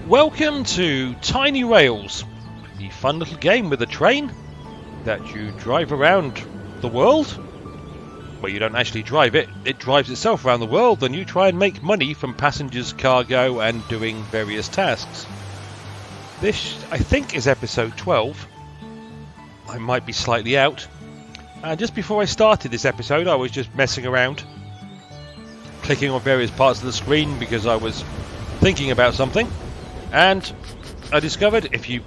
Welcome to Tiny Rails, the fun little game with a train that you drive around the world. Well, you don't actually drive it, it drives itself around the world, and you try and make money from passengers, cargo, and doing various tasks. This, I think, is episode 12. I might be slightly out. And just before I started this episode, I was just messing around, clicking on various parts of the screen because I was thinking about something. And I discovered if you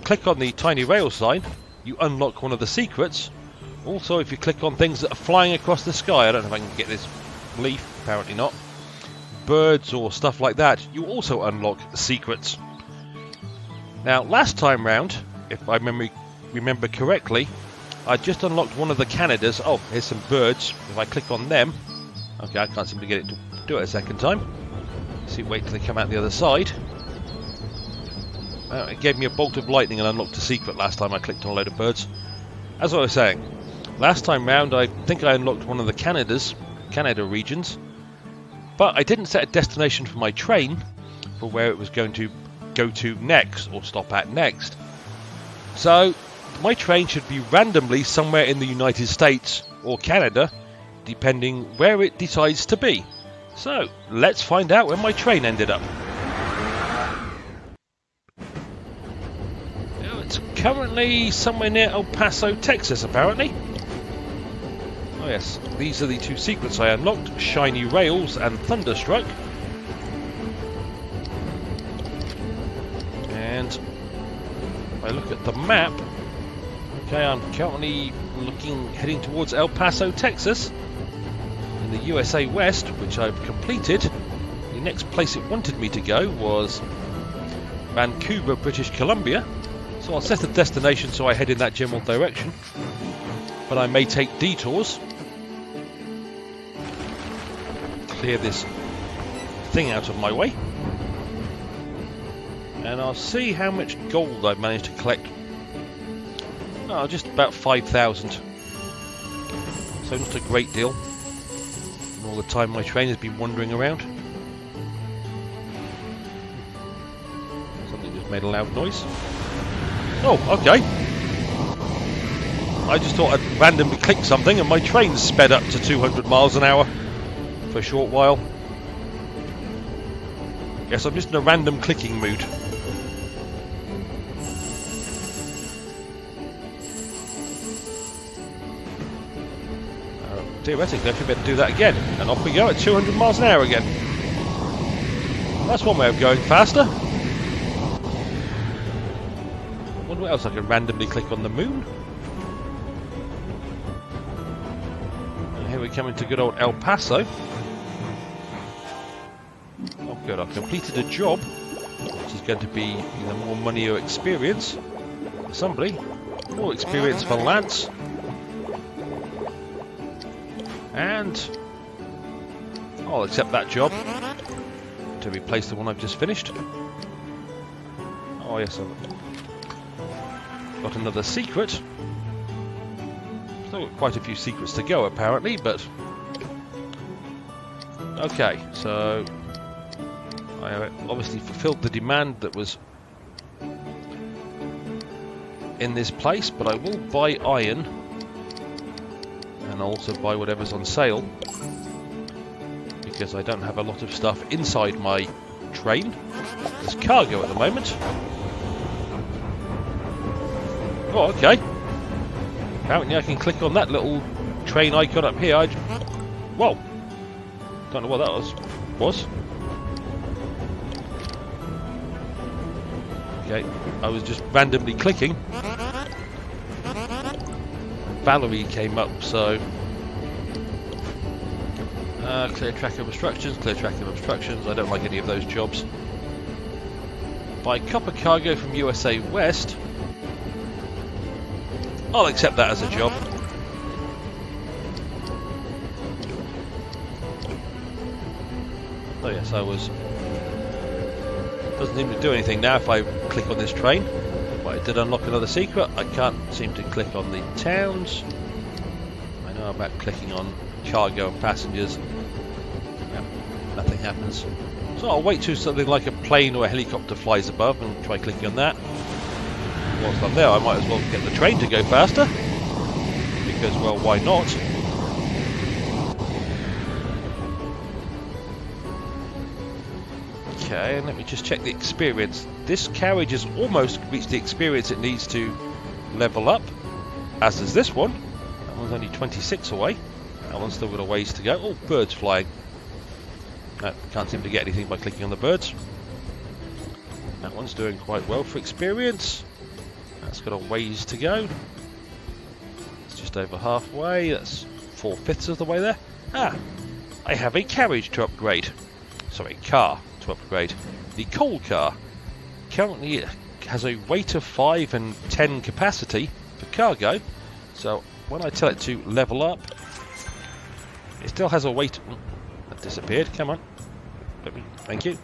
click on the Tiny Rail sign, you unlock one of the secrets. Also, if you click on things that are flying across the sky, I don't know if I can get this leaf, apparently not, birds or stuff like that, you also unlock secrets. Now, last time round, if I remember correctly, I just unlocked one of the Canadas. Oh, here's some birds. If I click on them, okay, I can't seem to get it to do it a second time. See, wait till they come out the other side. It gave me a bolt of lightning and unlocked a secret last time I clicked on a load of birds. As I was saying, last time round I think I unlocked one of the Canada regions, but I didn't set a destination for my train for where it was going to go to next, or stop at next. So my train should be randomly somewhere in the United States or Canada, depending where it decides to be. So let's find out where my train ended up. It's currently somewhere near El Paso, Texas, apparently. Oh yes, these are the two secrets I unlocked, Shiny Rails and Thunderstruck. And if I look at the map, okay, I'm currently heading towards El Paso, Texas, in the USA West, which I've completed. The next place it wanted me to go was Vancouver, British Columbia. So I'll set a destination so I head in that general direction, but I may take detours. Clear this thing out of my way, and I'll see how much gold I've managed to collect. Oh, just about 5,000. So not a great deal. And all the time my train has been wandering around. Something just made a loud noise. Oh, okay. I just thought I'd randomly click something and my train sped up to 200 miles an hour for a short while. Guess I'm just in a random clicking mood. Theoretically, I should be able to do that again. And off we go at 200 miles an hour again. That's one way of going faster. What else? I can randomly click on the moon. And here we come into good old El Paso. Oh good, I've completed a job, which is going to be either more money or experience for somebody. More experience for Lance. And I'll accept that job to replace the one I've just finished. Oh yes, I've got another secret. Still got quite a few secrets to go apparently, but okay, so I obviously fulfilled the demand that was in this place, but I will buy iron and also buy whatever's on sale because I don't have a lot of stuff inside my train. There's cargo at the moment. Oh, okay. Apparently I can click on that little train icon up here. Whoa. Don't know what that was. Okay, I was just randomly clicking. Valerie came up, so... clear track of obstructions, clear track of obstructions. I don't like any of those jobs. Buy copper cargo from USA West. I'll accept that as a job. Oh yes, I was... Doesn't seem to do anything now if I click on this train. But I did unlock another secret. I can't seem to click on the towns. I know about clicking on cargo and passengers. Yeah, nothing happens. So I'll wait till something like a plane or a helicopter flies above and try clicking on that. Whilst I'm there, I might as well get the train to go faster. Because, well, why not? Okay, and let me just check the experience. This carriage has almost reached the experience it needs to level up, as does this one. That one's only 26 away. That one's still got a ways to go. Oh, birds flying. No, can't seem to get anything by clicking on the birds. That one's doing quite well for experience. That's got a ways to go. It's just over halfway. That's 4/5 of the way there. Ah, I have a carriage to upgrade. Sorry, car to upgrade. The coal car currently has a weight of 5 and 10 capacity for cargo. So when I tell it to level up, it still has a weight. That disappeared. Come on. Thank you.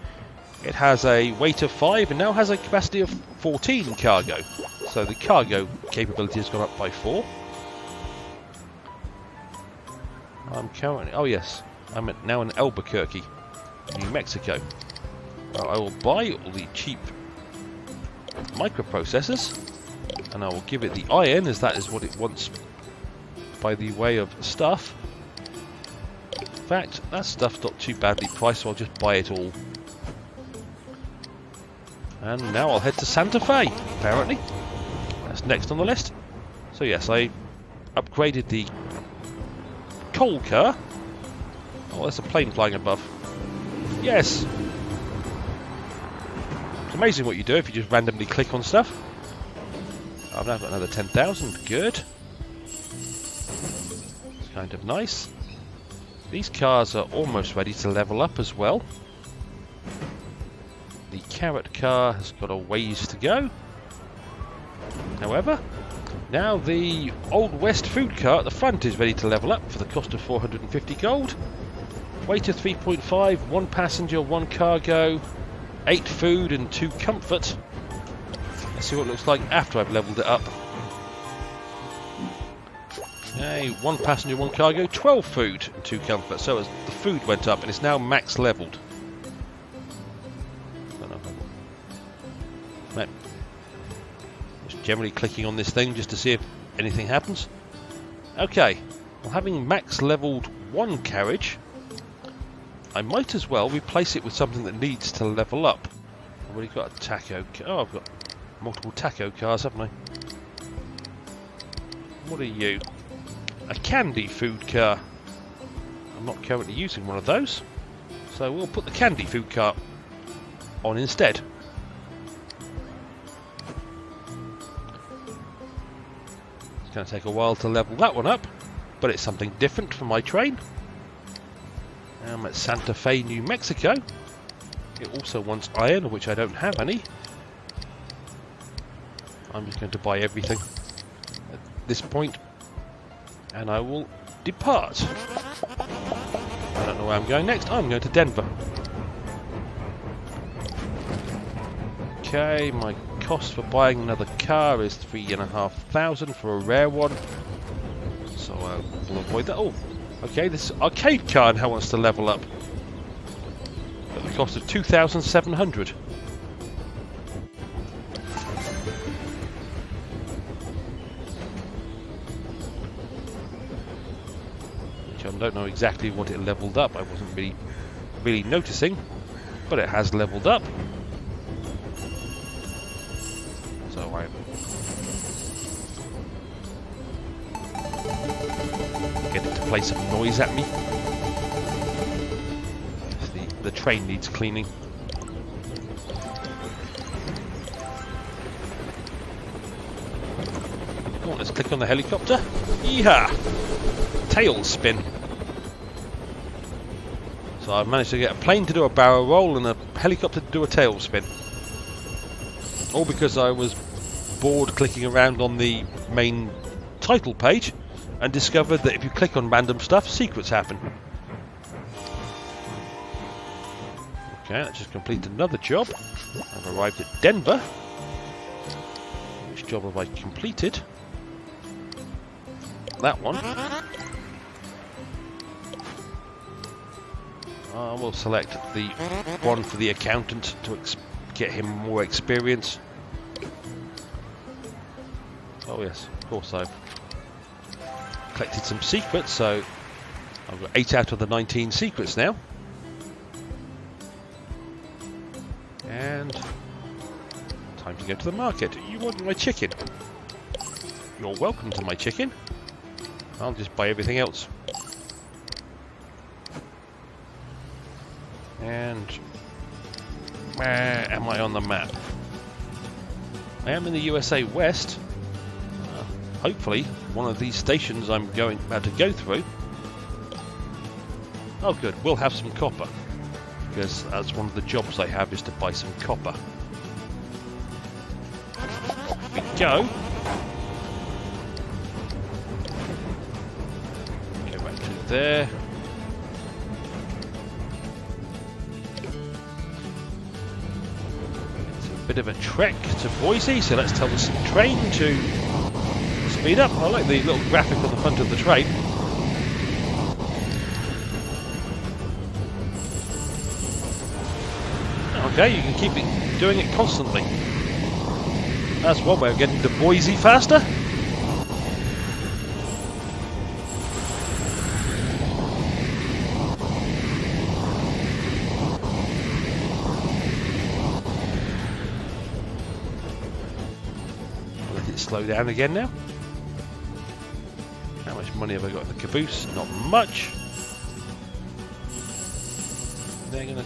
It has a weight of 5 and now has a capacity of 14 cargo. So the cargo capability has gone up by 4. I'm currently... Oh yes, I'm now in Albuquerque, New Mexico. I will buy all the cheap microprocessors and I will give it the iron, as that is what it wants by the way of stuff. In fact, that stuff's not too badly priced, so I'll just buy it all. And now I'll head to Santa Fe, apparently. That's next on the list. So yes, I upgraded the coal car. Oh, there's a plane flying above. Yes! It's amazing what you do if you just randomly click on stuff. I've now got another 10,000. Good. It's kind of nice. These cars are almost ready to level up as well. The carrot car has got a ways to go. However, now the Old West food car at the front is ready to level up for the cost of 450 gold. Weight of 3.5, 1 passenger, 1 cargo, 8 food and 2 comfort. Let's see what it looks like after I've leveled it up. Okay, 1 passenger, 1 cargo, 12 food and 2 comfort. So the food went up and it's now max leveled. Right. Just generally clicking on this thing just to see if anything happens. Okay, well, having max leveled 1 carriage, I might as well replace it with something that needs to level up. I've already got a taco. Oh, I've got multiple taco cars, haven't I? What are you? A candy food car. I'm not currently using one of those, so we'll put the candy food car on instead. It's going to take a while to level that one up, but it's something different for my train. I'm at Santa Fe, New Mexico. It also wants iron, which I don't have any. I'm just going to buy everything at this point, and I will depart. I don't know where I'm going next. I'm going to Denver. Okay, my cost for buying another car is 3,500 for a rare one, so I will avoid that. Oh, okay, this arcade car now wants to level up at the cost of 2,700. Which I don't know exactly what it leveled up. I wasn't really noticing, but it has leveled up. So I'm get it to play some noise at me. The train needs cleaning. Oh, let's click on the helicopter. Yeehaw! Tail spin. So I've managed to get a plane to do a barrel roll and a helicopter to do a tail spin. All because I was bored clicking around on the main title page and discovered that if you click on random stuff, secrets happen. Okay, that just completed another job. I've arrived at Denver. Which job have I completed? That one. I will select the one for the accountant to get him more experience. Oh yes, of course I've collected some secrets, so I've got 8 out of the 19 secrets now. And time to go to the market. You want my chicken? You're welcome to my chicken. I'll just buy everything else. And where am I on the map? I am in the USA West. Hopefully, one of these stations I'm about to go through. Oh good, we'll have some copper. Because that's one of the jobs I have, is to buy some copper. Off we go. Go back to there. It's a bit of a trek to Boise, so let's tell the train to speed up. I like the little graphic on the front of the train. Okay, you can keep doing it constantly. That's one way of getting to Boise faster. Let it slow down again now. How much money have I got in the caboose? Not much. They're going to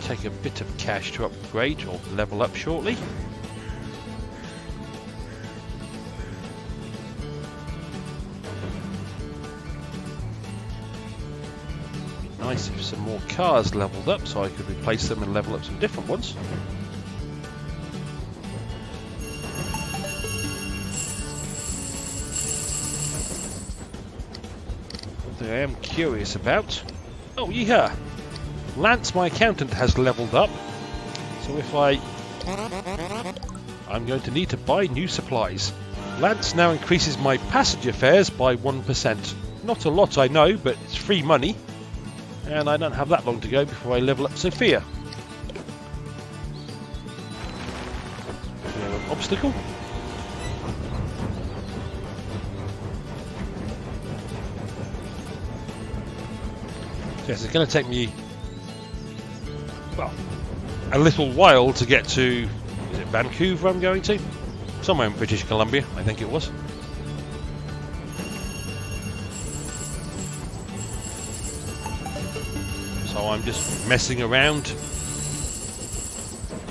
take a bit of cash to upgrade or level up shortly. Nice if some more cars leveled up so I could replace them and level up some different ones. One thing I am curious about. Oh, yeehaw! Lance, my accountant, has leveled up, so if I'm going to need to buy new supplies. Lance now increases my passenger fares by 1%. Not a lot, I know, but it's free money, and I don't have that long to go before I level up Sophia. We have an obstacle. Yes, it's going to take me, well, a little while to get to, is it Vancouver I'm going to? Somewhere in British Columbia, I think it was. So I'm just messing around,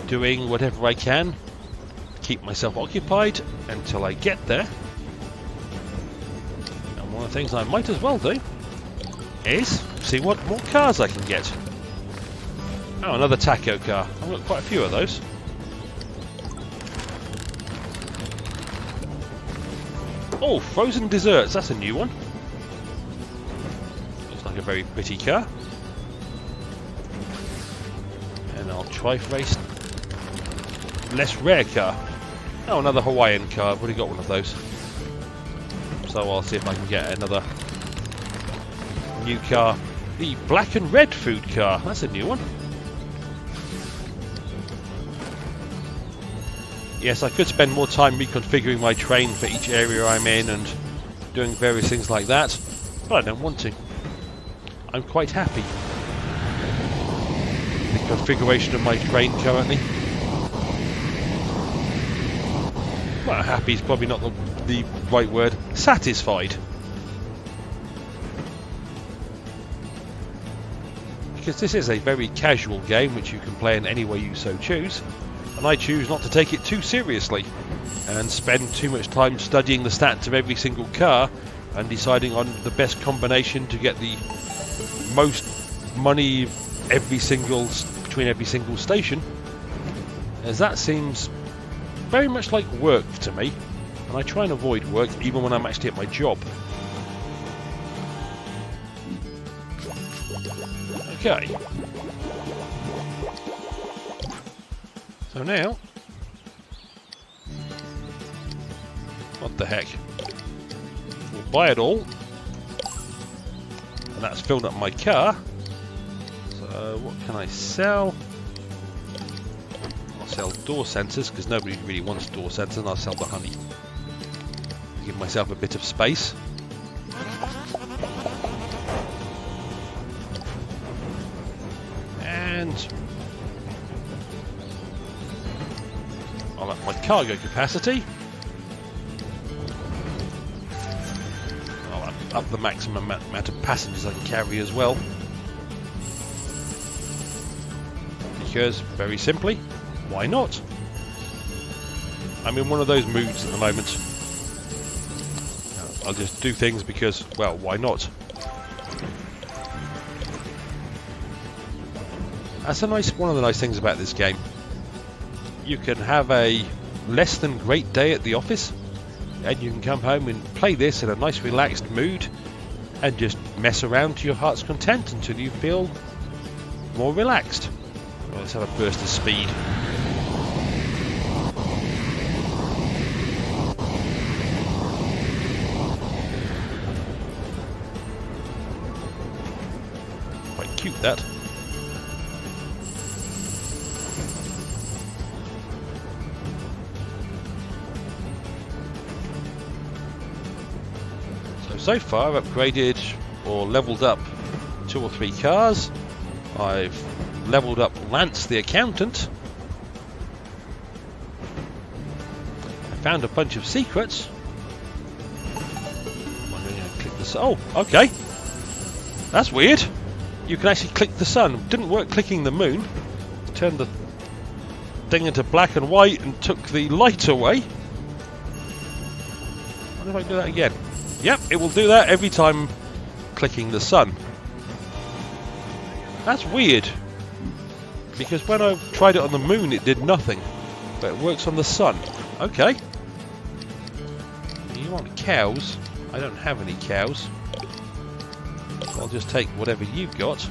doing whatever I can to keep myself occupied until I get there. And one of the things I might as well do is see what more cars I can get. Oh, another taco car. I've got quite a few of those. Oh, frozen desserts. That's a new one. Looks like a very pretty car. And I'll try for a less rare car. Oh, another Hawaiian car. I've already got one of those. So I'll see if I can get another new car. The black and red food car. That's a new one. Yes, I could spend more time reconfiguring my train for each area I'm in and doing various things like that, but I don't want to. I'm quite happy with the configuration of my train currently. Well, happy is probably not the right word. Satisfied. Because this is a very casual game which you can play in any way you so choose. And I choose not to take it too seriously and spend too much time studying the stats of every single car and deciding on the best combination to get the most money between every single station, as that seems very much like work to me, and I try and avoid work even when I'm actually at my job. Okay. So now, what the heck? We'll buy it all, and that's filled up my car. So So what can I sell? I'll sell door sensors because nobody really wants door sensors, and I'll sell the honey. Give myself a bit of space. And I'll up my cargo capacity. I'll up the maximum amount of passengers I can carry as well. Because, very simply, why not? I'm in one of those moods at the moment. I'll just do things because, well, why not? That's one of the nice things about this game. You can have a less than great day at the office, and you can come home and play this in a nice relaxed mood and just mess around to your heart's content until you feel more relaxed. Well, let's have a burst of speed. Quite cute, that. So far I've upgraded or leveled up 2 or 3 cars. I've leveled up Lance the accountant. I found a bunch of secrets. Click the sun. Oh, okay. That's weird. You can actually click the sun. Didn't work clicking the moon. Turned the thing into black and white and took the light away. I wonder if I can do that again. Yep, it will do that every time clicking the sun. That's weird. Because when I tried it on the moon it did nothing. But it works on the sun. Okay. You want cows? I don't have any cows. So I'll just take whatever you've got.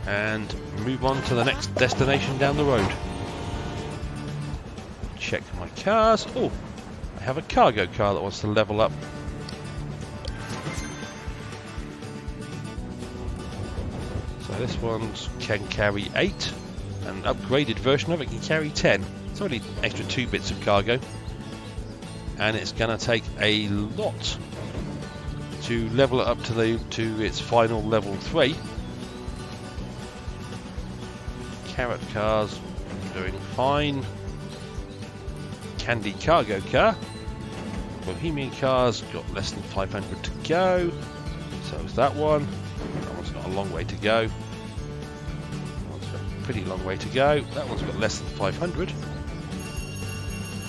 And move on to the next destination down the road. Check my cars. Oh, I have a cargo car that wants to level up. So this one can carry 8. An upgraded version of it can carry 10. It's only an extra 2 bits of cargo. And it's going to take a lot to level it up to its final level 3. Carrot cars doing fine. Candy cargo car. Bohemian cars got less than 500 to go. So is that one. That one's got a long way to go. That one's got a pretty long way to go. That one's got less than 500. That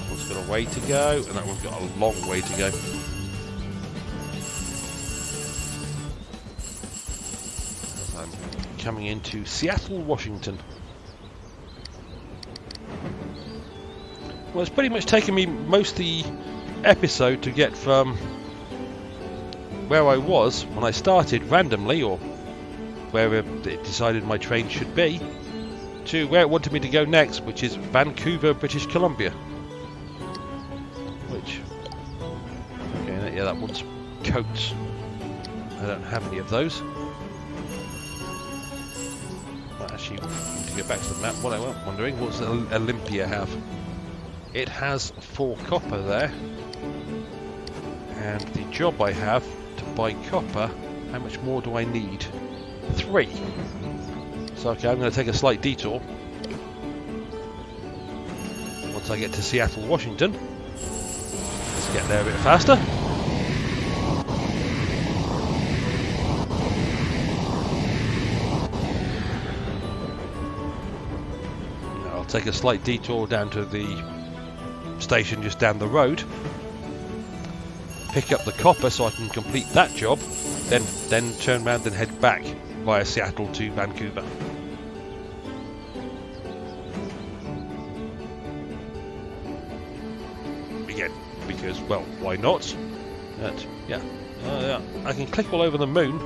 one's got a way to go, and that one's got a long way to go. As I'm coming into Seattle, Washington. Well, it's pretty much taken me most of the episode to get from where I was when I started randomly, or where it decided my train should be, to where it wanted me to go next, which is Vancouver, British Columbia. Which, okay, yeah, that one's coats. I don't have any of those. Well, actually, to get back to the map, what I was wondering, what does Olympia have? It has 4 copper there, and the job I have to buy copper, how much more do I need? 3. So okay, I'm going to take a slight detour. Once I get to Seattle, Washington, let's get there a bit faster. Now I'll take a slight detour down to the station just down the road, pick up the copper so I can complete that job, then turn around and head back via Seattle to Vancouver. Again, because, well, why not? But, yeah, I can click all over the moon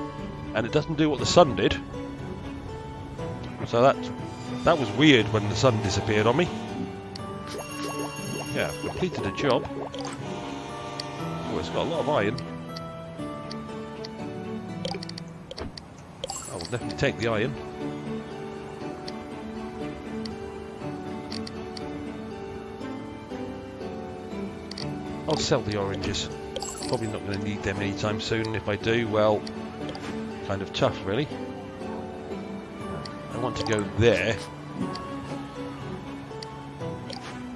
and it doesn't do what the sun did. So that was weird when the sun disappeared on me. Yeah, completed a job. Oh, it's got a lot of iron. I'll definitely take the iron. I'll sell the oranges. Probably not going to need them anytime soon. If I do, well, kind of tough, really. I want to go there.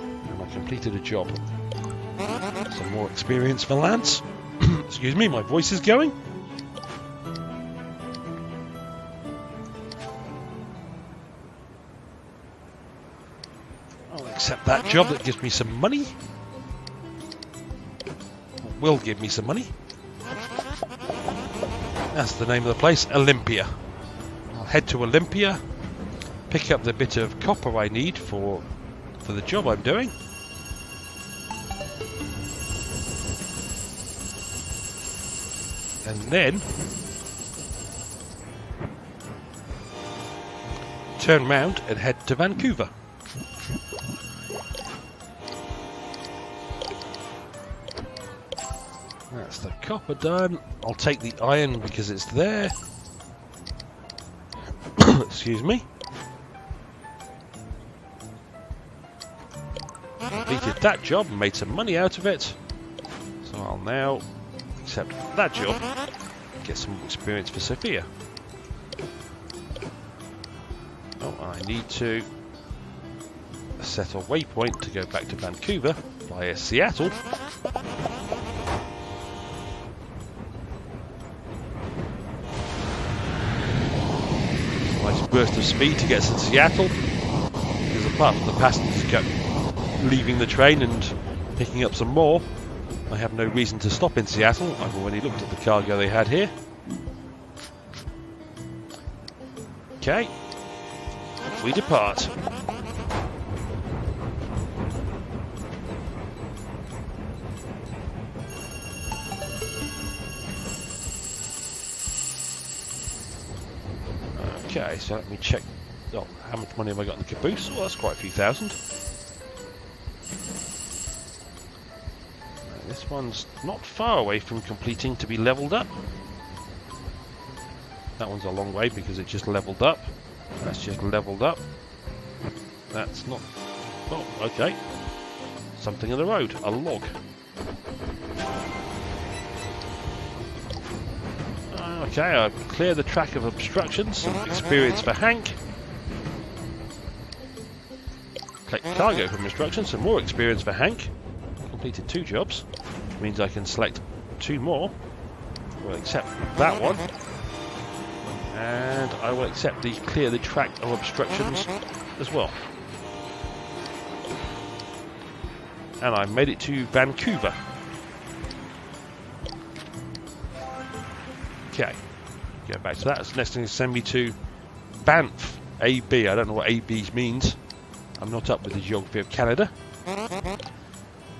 And I completed a job. Some more experience for Lance. Excuse me, my voice is going. I'll accept that job that gives me some money. Will give me some money. That's the name of the place, Olympia. I'll head to Olympia, pick up the bit of copper I need for the job I'm doing. And then turn round and head to Vancouver. That's the copper done. I'll take the iron because it's there. Excuse me. Completed that job and made some money out of it. So I'll now accept that job, get some experience for Sophia. Oh, I need to set a waypoint to go back to Vancouver via Seattle. Nice burst of speed to get us to Seattle, because apart from the passengers kept leaving the train and picking up some more, I have no reason to stop in Seattle. I've already looked at the cargo they had here. Okay, we depart. Okay, so let me check. Oh, how much money have I got in the caboose? Well, that's quite a few thousand. This one's not far away from completing to be leveled up. That one's a long way because it just leveled up. That's just leveled up. That's not... Oh, okay. Something in the road. A log. Okay, I've cleared the track of obstructions. Some experience for Hank. Collect cargo from obstructions. Some more experience for Hank. Completed 2 jobs. Which means I can select 2 more. We'll accept that one. And I will accept the clear the track of obstructions as well. And I made it to Vancouver. Okay, go back to that. That's next thing to send me to Banff, AB. I don't know what AB means. I'm not up with the geography of Canada.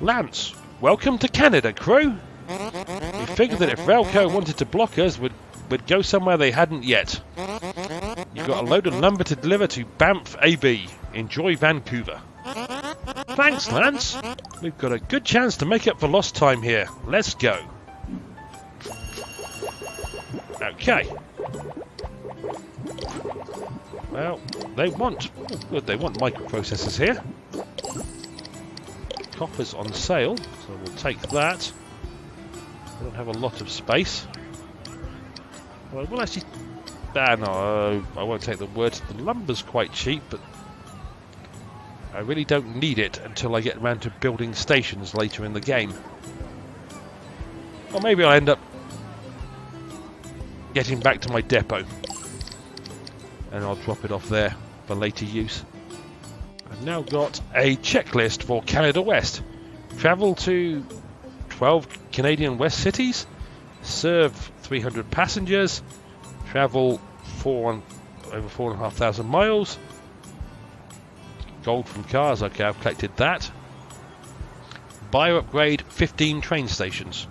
Lance, welcome to Canada, crew. We figured that if Railco wanted to block us, we'd go somewhere they hadn't yet. You've got a load of lumber to deliver to Banff, AB. Enjoy Vancouver. Thanks, Lance. We've got a good chance to make up for lost time here. Let's go. Okay. Well, they want microprocessors here. Copper's on sale, so we'll take that. I don't have a lot of space. Well, I will actually... no, I won't take the word. The lumber's quite cheap, but I really don't need it until I get around to building stations later in the game. Or maybe I'll end up getting back to my depot and I'll drop it off there for later use. I've now got a checklist for Canada West. Travel to 12 Canadian West cities, serve 300 passengers, travel over 4,500 miles, gold from cars, okay, I've collected that. Buy or upgrade 15 train stations.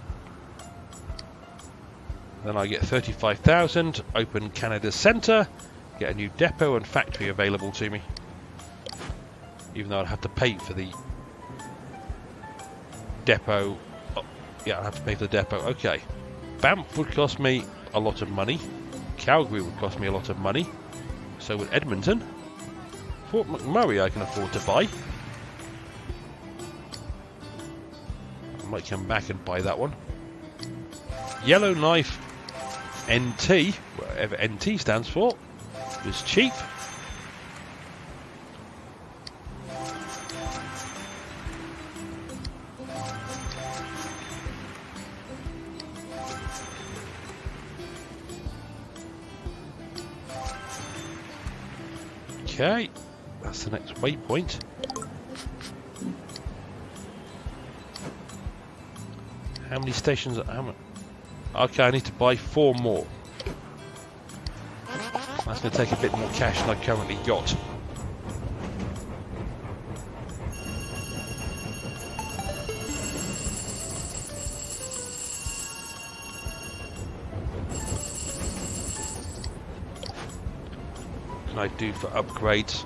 Then I get 35,000, open Canada Centre, get a new depot and factory available to me. Even though I'd have to pay for the depot. Oh, yeah, I'd have to pay for the depot. Okay. Banff would cost me a lot of money. Calgary would cost me a lot of money. So would Edmonton. Fort McMurray I can afford to buy. I might come back and buy that one. Yellowknife NT, whatever NT stands for, is cheap. Okay, that's the next waypoint. How many stations? Okay, I need to buy 4 more. That's going to take a bit more cash than I've currently got. What can I do for upgrades?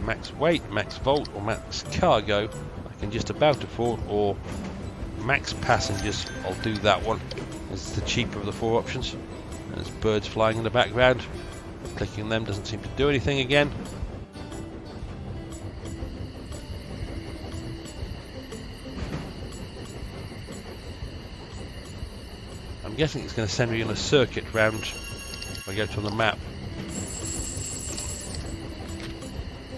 Max weight, max volt, or max cargo? I can just about afford, or max passengers. I'll do that one. This is the cheaper of the 4 options. There's birds flying in the background. Clicking them doesn't seem to do anything again. I'm guessing it's going to send me on a circuit round if I go to the map.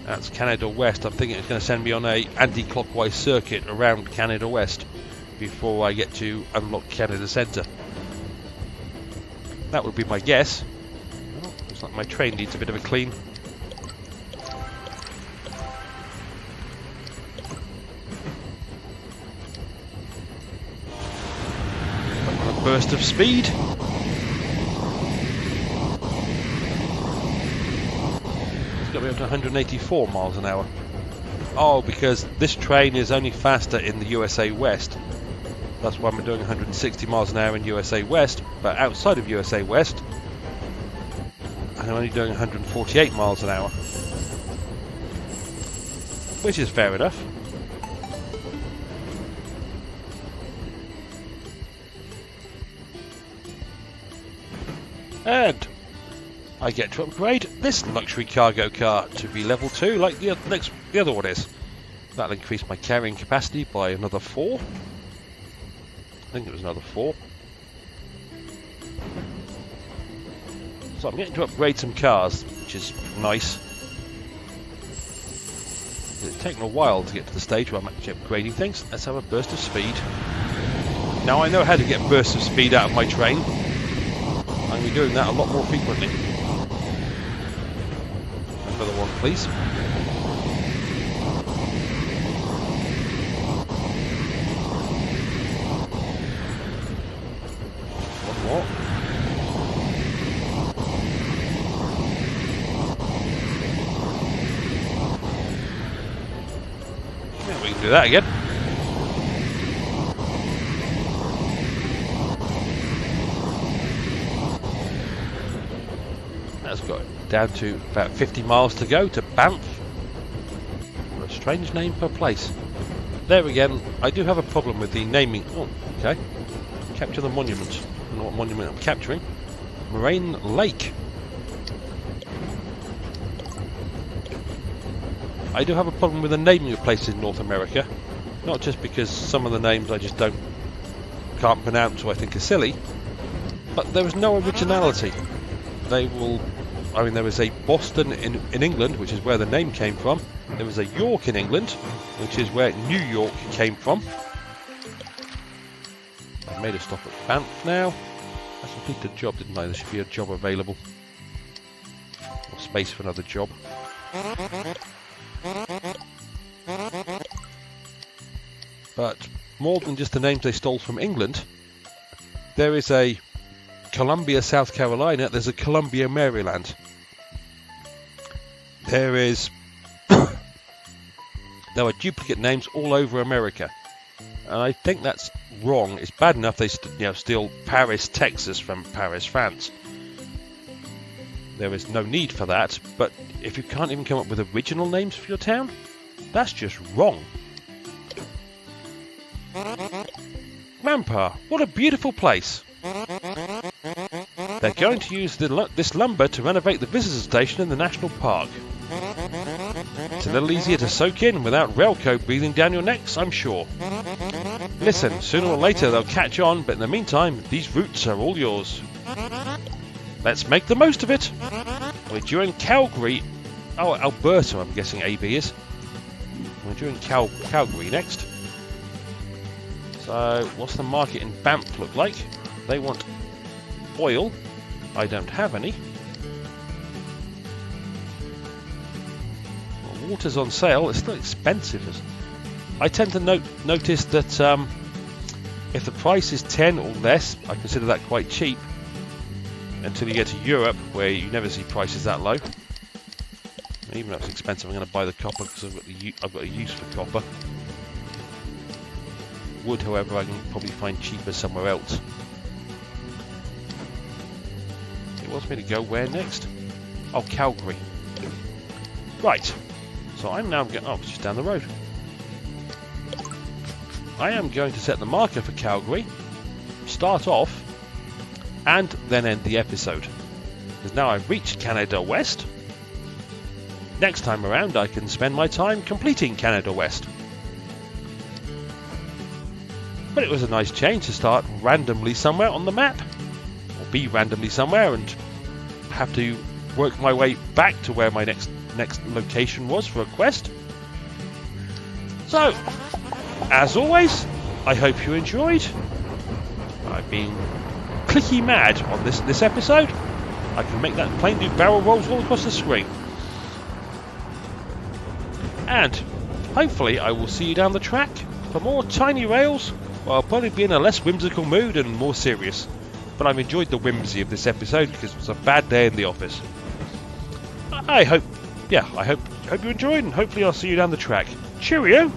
That's Canada West. I'm thinking it's going to send me on a anti-clockwise circuit around Canada West before I get to unlock Canada Centre. That would be my guess. Oh, looks like my train needs a bit of a clean. A burst of speed. It's got me up to 184 miles an hour. Oh, because this train is only faster in the USA West. That's why I'm doing 160 miles an hour in USA West, but outside of USA West, I'm only doing 148 miles an hour. Which is fair enough. And I get to upgrade this luxury cargo car to be level 2 like the other one is. That'll increase my carrying capacity by another 4. I think it was another 4. So I'm getting to upgrade some cars, which is nice. It's taken a while to get to the stage where I'm actually upgrading things. Let's have a burst of speed. Now I know how to get bursts of speed out of my train. I'm going to be doing that a lot more frequently. Another one, please. More. Yeah, we can do that again. That's got down to about 50 miles to go to Banff. What a strange name per place. There again, I do have a problem with the naming. Oh, okay. Capture the monument. I don't know what monument I'm capturing. Moraine Lake. I do have a problem with the naming of places in North America. Not just because some of the names I just can't pronounce or I think are silly, but there is no originality. They will... I mean, there is a Boston in England, which is where the name came from. There is a York in England, which is where New York came from. I've made a stop at Banff now. I completed a job, didn't I? There should be a job available. Or space for another job. But more than just the names they stole from England, there is a Columbia, South Carolina. There's a Columbia, Maryland. There are duplicate names all over America. And I think that's wrong. It's bad enough they steal Paris, Texas from Paris, France. There is no need for that, but if you can't even come up with original names for your town, that's just wrong. Grandpa, what a beautiful place. They're going to use this lumber to renovate the visitor station in the national park. It's a little easier to soak in without railcoat breathing down your necks, I'm sure. Listen, sooner or later they'll catch on, but in the meantime, these routes are all yours. Let's make the most of it. We're due in Calgary. Oh, Alberta, I'm guessing AB is. We're due in Calgary next. So, what's the market in Banff look like? They want oil. I don't have any. Well, water's on sale. It's still expensive. I tend to notice that if the price is 10 or less, I consider that quite cheap. Until you get to Europe, where you never see prices that low. Even though it's expensive, I'm going to buy the copper because I've got a use for copper. Wood, however, I can probably find cheaper somewhere else. It wants me to go where next? Oh, Calgary. Right. So I'm now going. Oh, it's just down the road. I am going to set the marker for Calgary. Start off. And then end the episode. Because now I've reached Canada West. Next time around I can spend my time completing Canada West. But it was a nice change to start randomly somewhere on the map. Or be randomly somewhere and have to work my way back to where my next location was for a quest. So, as always, I hope you enjoyed. I've been clicky mad on this episode. I can make that plane do barrel rolls all across the screen. And hopefully I will see you down the track for more tiny rails. Well, I'll probably be in a less whimsical mood and more serious. But I've enjoyed the whimsy of this episode because it was a bad day in the office. I hope you enjoyed, and hopefully I'll see you down the track. Cheerio!